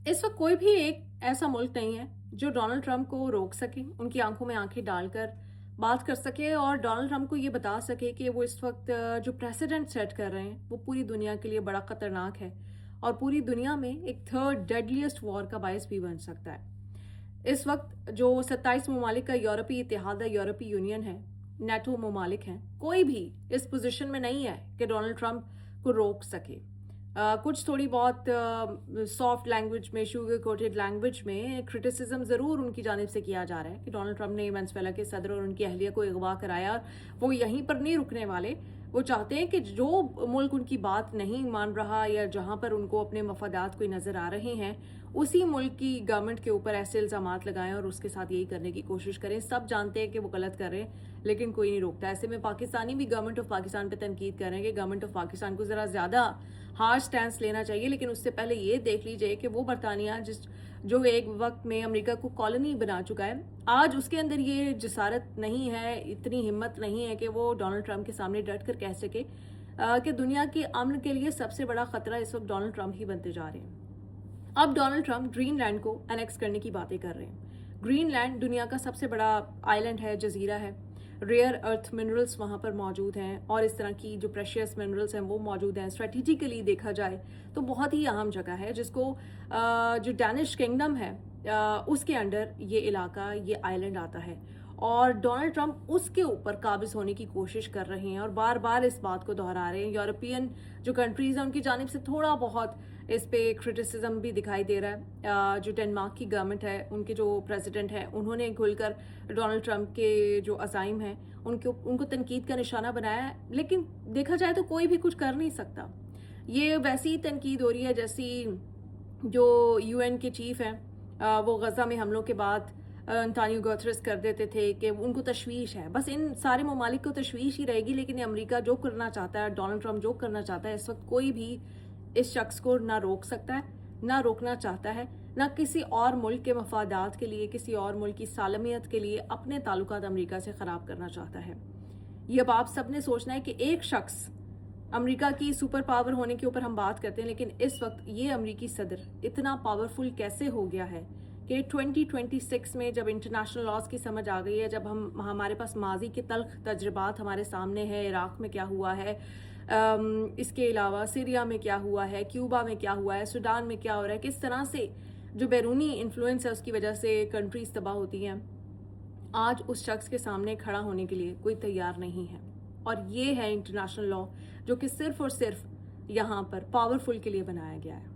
इस वक्त कोई भी एक ऐसा मुल्क नहीं है जो डोनाल्ड ट्रंप को रोक सके, उनकी आंखों में आंखें डालकर बात कर सके और डोनाल्ड ट्रंप को ये बता सके कि वो इस वक्त जो प्रेसिडेंट सेट कर रहे हैं वो पूरी दुनिया के लिए बड़ा खतरनाक है और पूरी दुनिया में एक थर्ड डेडलीस्ट वॉर का बायस भी बन सकता है। इस वक्त जो 27 ममालिक का यूरोपीय इत्तेहाद है, यूरोपीय यूनियन है, नेटो ममालिक हैं, कोई भी इस पोजीशन में नहीं है कि डोनाल्ड ट्रंप को रोक सके। कुछ थोड़ी बहुत सॉफ्ट लैंग्वेज में, शुगर कोटेड लैंग्वेज में क्रिटिसिज्म ज़रूर उनकी जानिब से किया जा रहा है कि डोनाल्ड ट्रंप ने वेनेजुएला के सदर और उनकी अहलिया को अगवा कराया और वो यहीं पर नहीं रुकने वाले। वो चाहते हैं कि जो मुल्क उनकी बात नहीं मान रहा या जहां पर उनको अपने मफादात कोई नज़र आ रहे हैं, उसी मुल्क की गवर्नमेंट के ऊपर ऐसे इल्ज़ामात लगाएं और उसके साथ यही करने की कोशिश करें। सब जानते हैं कि वो गलत कर रहे हैं लेकिन कोई नहीं रोकता। ऐसे में पाकिस्तानी भी गवर्नमेंट ऑफ पाकिस्तान पे तनकीद कर रहे हैं कि गवर्नमेंट ऑफ पाकिस्तान को ज़रा ज़्यादा हार्ड स्टैंड लेना चाहिए, लेकिन उससे पहले ये देख लीजिए कि वो बरतानिया जो एक वक्त में अमेरिका को कॉलोनी बना चुका है, आज उसके अंदर ये जसारत नहीं है, इतनी हिम्मत नहीं है कि वो डोनाल्ड ट्रंप के सामने डट कर कह सके कि दुनिया के अमन के लिए सबसे बड़ा खतरा इस वक्त डोनाल्ड ट्रंप ही बनते जा रहे हैं। अब डोनाल्ड ट्रंप ग्रीनलैंड को एनेक्स करने की बातें कर रहे हैं। ग्रीनलैंड दुनिया का सबसे बड़ा आइलैंड है, जजीरा है। रेयर अर्थ मिनरल्स वहाँ पर मौजूद हैं और इस तरह की जो प्रेशियस मिनरल्स हैं वो मौजूद हैं। स्ट्रेटेजिकली देखा जाए तो बहुत ही अहम जगह है, जिसको जो डैनिश किंगडम है उसके अंडर ये इलाका, ये आइलैंड आता है और डोनाल्ड ट्रंप उसके ऊपर काबिज होने की कोशिश कर रहे हैं और बार बार इस बात को दोहरा रहे हैं। यूरोपियन जो कंट्रीज हैं उनकी जानिब से थोड़ा बहुत इस पे क्रिटिसिज्म भी दिखाई दे रहा है। जो डेनमार्क की गवर्नमेंट है, उनके जो प्रेसिडेंट हैं, उन्होंने खुलकर डोनाल्ड ट्रंप के जो अज़ाइम हैं उनको तनकीद का निशाना बनाया है, लेकिन देखा जाए तो कोई भी कुछ कर नहीं सकता। ये वैसी ही तनकीद हो रही है जैसी जो यूएन के चीफ हैं वो गजा में हमलों के बाद अंतोनियो गुतेरेस कर देते थे कि उनको तशवीश है। बस इन सारे ममालिक को तशवीश ही रहेगी, लेकिन अमेरिका जो करना चाहता है, डोनाल्ड ट्रंप जो करना चाहता है, इस वक्त कोई भी इस शख्स को ना रोक सकता है, ना रोकना चाहता है, ना किसी और मुल्क के मफादात के लिए, किसी और मुल्क की सालमियत के लिए अपने ताल्लुकात अमेरिका से ख़राब करना चाहता है। ये अब आप सब ने सोचना है कि एक शख्स, अमेरिका की सुपर पावर होने के ऊपर हम बात करते हैं, लेकिन इस वक्त ये अमेरिकी सदर इतना पावरफुल कैसे हो गया है कि 2026 में जब इंटरनेशनल लॉज की समझ आ गई है, जब हमारे पास माजी के तल्ख तजर्बात हमारे सामने है, इराक में क्या हुआ है, इसके अलावा सीरिया में क्या हुआ है, क्यूबा में क्या हुआ है, सूडान में क्या हो रहा है, किस तरह से जो बैरूनी इन्फ्लुएंस है उसकी वजह से कंट्रीज तबाह होती हैं, आज उस शख्स के सामने खड़ा होने के लिए कोई तैयार नहीं है। और ये है इंटरनेशनल लॉ जो कि सिर्फ और सिर्फ यहाँ पर पावरफुल के लिए बनाया गया है।